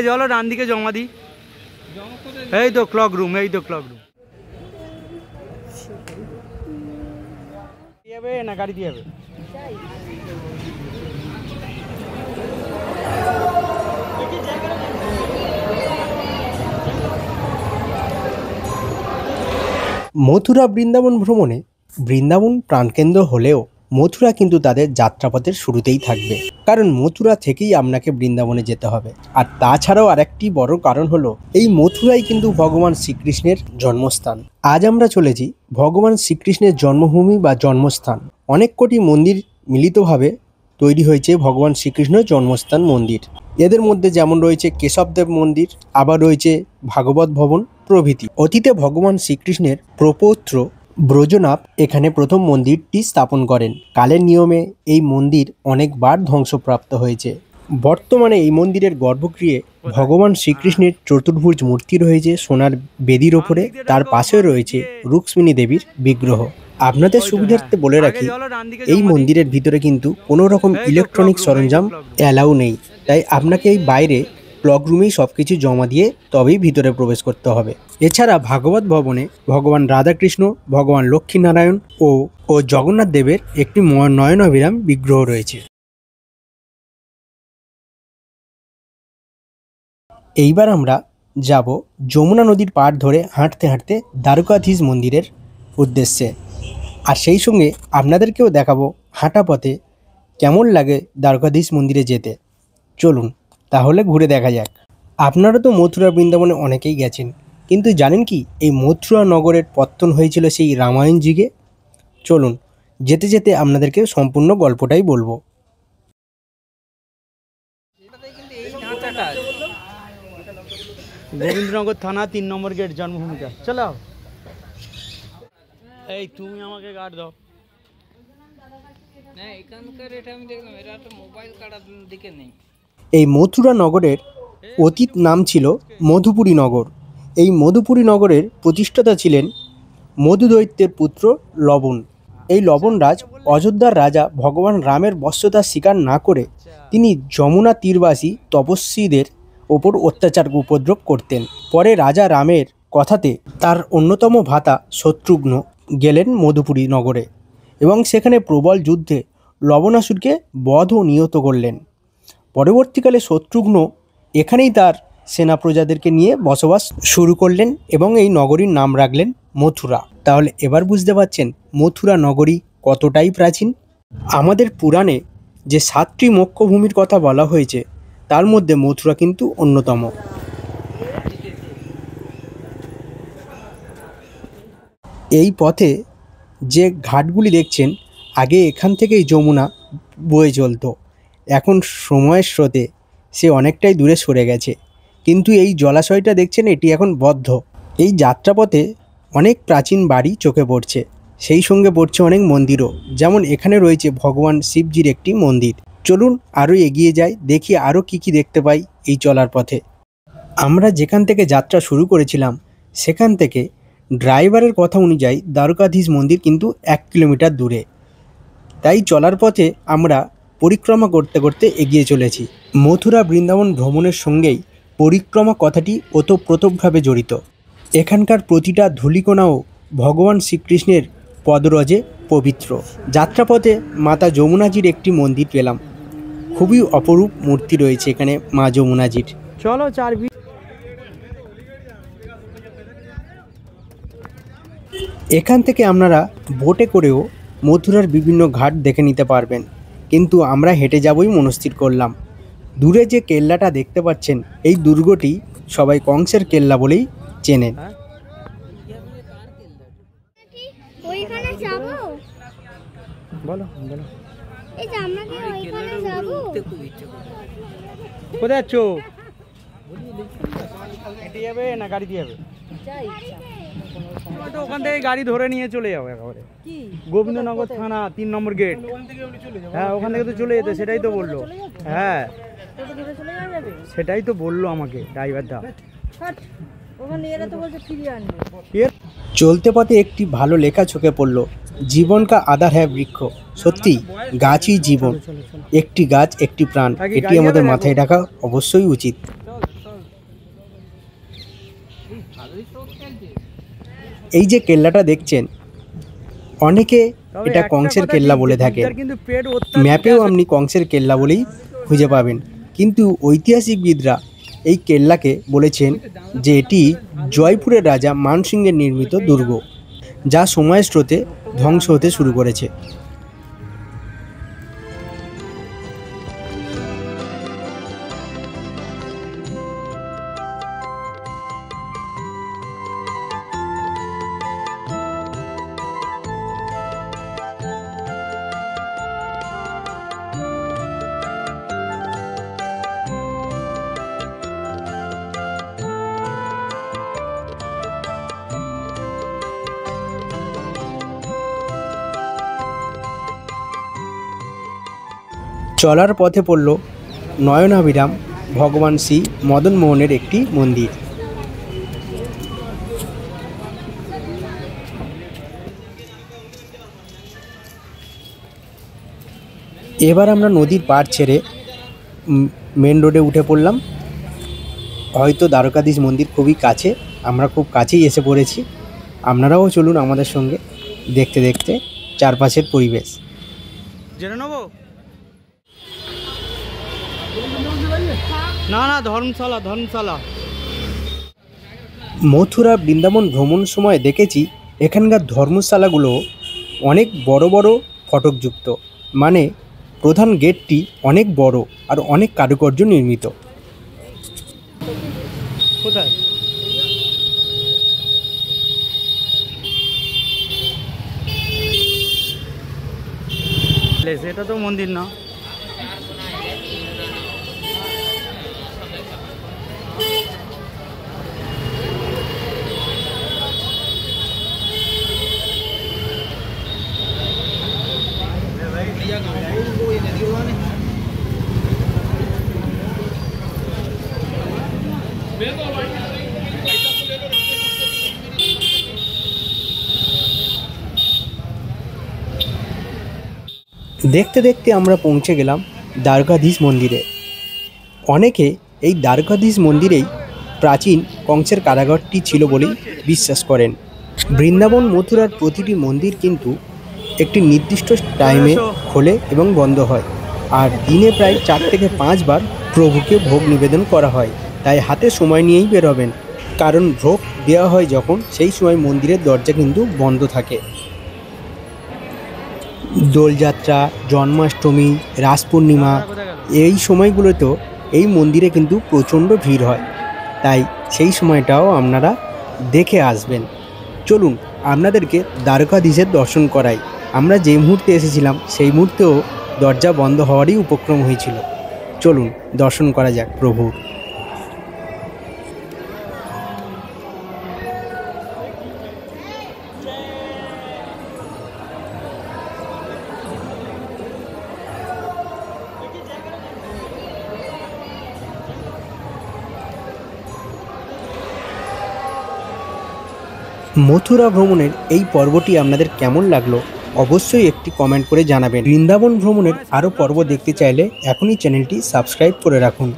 আগে চলো ডান দিকে জমা দিই। এই তো ক্লক রুম, এই তো ক্লক রুম। যাবে না গাড়ি দিয়ে যাবে? মথুরা বৃন্দাবন ভ্রমণে বৃন্দাবন প্রাণকেন্দ্র হলেও মথুরা কিন্তু তাদের যাত্রাপথের শুরুতেই থাকবে, কারণ মথুরা থেকেই আপনাকে বৃন্দাবনে যেতে হবে। আর তাছাড়াও আরেকটি বড় কারণ হলো এই মথুরাই কিন্তু ভগবান শ্রীকৃষ্ণের জন্মস্থান। আজ আমরা চলেছি ভগবান শ্রীকৃষ্ণের জন্মভূমি বা জন্মস্থান। অনেক কোটি মন্দির মিলিতভাবে তৈরি হয়েছে ভগবান শ্রীকৃষ্ণের জন্মস্থান মন্দির। এদের মধ্যে যেমন রয়েছে কেশবদেব মন্দির, আবার রয়েছে ভাগবত ভবন প্রভৃতি। অতীতে ভগবান শ্রীকৃষ্ণের প্রপৌত্র ব্রজনাভ এখানে প্রথম মন্দিরটি স্থাপন করেন। কালের নিয়মে এই মন্দির অনেকবার ধ্বংসপ্রাপ্ত হয়েছে। বর্তমানে এই মন্দিরের গর্ভগৃহে ভগবান শ্রীকৃষ্ণের চতুর্ভুজ মূর্তি রয়েছে সোনার বেদির ওপরে, তার পাশে রয়েছে রুক্মিণী দেবীর বিগ্রহ। আপনাদের সুবিধার্থে বলে রাখি, এই মন্দিরের ভিতরে কিন্তু কোনো রকম ইলেকট্রনিক সরঞ্জাম অ্যালাউ নেই, তাই আপনাকে এই বাইরে ক্লক রুমেই সব কিছু জমা দিয়ে তবেই ভিতরে প্রবেশ করতে হবে। এছাড়া ভাগবত ভবনে ভগবান রাধাকৃষ্ণ, ভগবান লক্ষ্মীনারায়ণ ও জগন্নাথ দেবের একটি নয়নাভিরাম বিগ্রহ রয়েছে। এইবার আমরা যাব যমুনা নদীর পাড় ধরে হাঁটতে হাঁটতে দ্বারকাধীশ মন্দিরের উদ্দেশ্যে। আর সেই সঙ্গে আপনাদেরকেও দেখাবো হাঁটা পথে কেমন লাগে দ্বারকাধীশ মন্দিরে যেতে। চলুন তাহলে ঘুরে দেখা যাক। আপনারা তো মথুরা বৃন্দাবনে অনেকেই গেছেন, কিন্তু জানেন কি এই মথুরা নগরের পত্তন হয়েছিল সেই রামায়ণ যুগে? চলুন যেতে যেতে আপনাদেরকে সম্পূর্ণ গল্পটাই বলবো। গোবিন্দনগর থানা 3 নম্বর গেট জন্মভূমিটা। চলো এই তুমি আমাকে গার্ড দাও। না এখানকার এটা আমি দেখলাম, এটা তো মোবাইল কাটার দিকে নেই। এই মথুরা নগরের অতীত নাম ছিল মধুপুরী নগর। এই মধুপুরী নগরের প্রতিষ্ঠাতা ছিলেন মধুদৈত্যের পুত্র লবণ। এই লবণরাজ অযোধ্যার রাজা ভগবান রামের বশ্যতা স্বীকার না করে তিনি যমুনা তীরবাসী তপস্বীদের ওপর অত্যাচার উপদ্রব করতেন। পরে রাজা রামের কথাতে তার অন্যতম ভ্রাতা শত্রুঘ্ন গেলেন মধুপুরী নগরে এবং সেখানে প্রবল যুদ্ধে লবণাসুরকে বধ ও নিহত করলেন। পরবর্তীকালে শত্রুঘ্ন এখানেই তার সেনা প্রজাদেরকে নিয়ে বসবাস শুরু করলেন এবং এই নগরীর নাম রাখলেন মথুরা। তাহলে এবার বুঝতে পারছেন মথুরা নগরী কতটাই প্রাচীন। আমাদের পুরাণে যে 7টি মোক্ষভূমির কথা বলা হয়েছে তার মধ্যে মথুরা কিন্তু অন্যতম। এই পথে যে ঘাটগুলি দেখছেন, আগে এখান থেকেই যমুনা বয়ে চলত। এখন সময়ের স্রোতে সে অনেকটাই দূরে সরে গেছে, কিন্তু এই জলাশয়টা দেখছেন এটি এখন বদ্ধ। এই যাত্রাপথে অনেক প্রাচীন বাড়ি চোখে পড়ছে, সেই সঙ্গে পড়ছে অনেক মন্দিরও, যেমন এখানে রয়েছে ভগবান শিবজির একটি মন্দির। চলুন আরও এগিয়ে যাই, দেখি আরও কি দেখতে পাই এই চলার পথে। আমরা যেখান থেকে যাত্রা শুরু করেছিলাম সেখান থেকে ড্রাইভারের কথা অনুযায়ী দ্বারকাধীশ মন্দির কিন্তু 1 কিলোমিটার দূরে। তাই চলার পথে আমরা পরিক্রমা করতে করতে এগিয়ে চলেছি। মথুরা বৃন্দাবন ভ্রমণের সঙ্গেই পরিক্রমা কথাটি ওতপ্রোতভাবে জড়িত। এখানকার প্রতিটা ধূলিকণাও ভগবান শ্রীকৃষ্ণের পদরজে পবিত্র। যাত্রাপথে মাতা যমুনাজির একটি মন্দির পেলাম, খুবই অপরূপ মূর্তি রয়েছে এখানে মা যমুনাজির। চলো এখান থেকে আপনারা বোটে করেও মথুরার বিভিন্ন ঘাট দেখে নিতে পারবেন, কিন্তু আমরা হেঁটে যাবই মনস্থির করলাম। দূরে যে কেল্লাটা দেখতে পাচ্ছেন এই দুর্গটি সবাই কংসের কেল্লা বলেই চেনেন। কোথায় যাচ্ছ? হেঁটে যাবে না গাড়ি দিয়ে যাবে? ওখান থেকে গাড়ি ধরে নিয়ে চলে যাবো একেবারে গোবিন্দনগর থানা 3 নম্বর গেট। হ্যাঁ ওখান থেকে তো চলে যেতে, সেটাই তো বললো। হ্যাঁ সেটাই তো বললো আমাকে ড্রাইভারটা। চলতে পথে একটি ভালো লেখা চোখে পড়লো, জীবন কা আধার হ্যাঁ বৃক্ষ। সত্যি গাছই জীবন, একটি গাছ একটি প্রাণ, এটি আমাদের মাথায় রাখা অবশ্যই উচিত। এই যে কেল্লাটা দেখছেন, অনেকে এটা কংসের কেল্লা বলে থাকে, ম্যাপেও আপনি কংসের কেল্লা বলেই খুঁজে পাবেন, কিন্তু ঐতিহাসিকবিদরা এই কেল্লাকে বলেছেন যে এটি জয়পুরের রাজা মানসিংহের নির্মিত দুর্গ, যা সময়ের স্রোতে ধ্বংস হতে শুরু করেছে। চলার পথে পড়ল নয়নাভিরাম ভগবান শ্রী মদন মোহনের একটি মন্দির। এবার আমরা নদীর পাড় ছেড়ে মেন রোডে উঠে পড়লাম। হয়তো দ্বারকাধীশ মন্দির খুবই কাছে, আমরা খুব কাছেই এসে পড়েছি। আপনারাও চলুন আমাদের সঙ্গে দেখতে দেখতে চারপাশের পরিবেশ। জেনে নেব না না ধর্মশালা। মথুরা বৃন্দাবন ভ্রমণ সময় দেখেছি এখানকার ধর্মশালাগুলো অনেক বড় বড় ফটকযুক্ত, মানে প্রধান গেটটি অনেক বড় আর অনেক কারুকার্য নির্মিত। কোথায়? এটা তো মন্দির না। দেখতে দেখতে আমরা পৌঁছে গেলাম দ্বারকাধীশ মন্দিরে। অনেকে এই দ্বারকাধীশ মন্দিরেই প্রাচীন কংসের কারাগারটি ছিল বলেই বিশ্বাস করেন। বৃন্দাবন মথুরার প্রতিটি মন্দির কিন্তু একটি নির্দিষ্ট টাইমে খোলে এবং বন্ধ হয়, আর দিনে প্রায় 4 থেকে 5 বার প্রভুকে ভোগ নিবেদন করা হয়। তাই হাতে সময় নিয়েই বেরোবেন, কারণ ভোগ দেওয়া হয় যখন সেই সময় মন্দিরের দরজা কিন্তু বন্ধ থাকে। দোলযাত্রা, জন্মাষ্টমী, রাস পূর্ণিমা এই সময়গুলোতেও এই মন্দিরে কিন্তু প্রচণ্ড ভিড় হয়, তাই সেই সময়টাও আপনারা দেখে আসবেন। চলুন আপনাদেরকে দ্বারকাধীশের দর্শন করাই। আমরা যে মুহূর্তে এসেছিলাম সেই মুহূর্তেও দরজা বন্ধ হওয়ারই উপক্রম হয়েছিল। চলুন দর্শন করা যাক প্রভুর। মথুরা ভ্রমণের এই পর্বটি আপনাদের কেমন লাগলো অবশ্যই একটি কমেন্ট করে জানাবেন। বৃন্দাবন ভ্রমণের আরও পর্ব দেখতে চাইলে এখনই চ্যানেলটি সাবস্ক্রাইব করে রাখুন।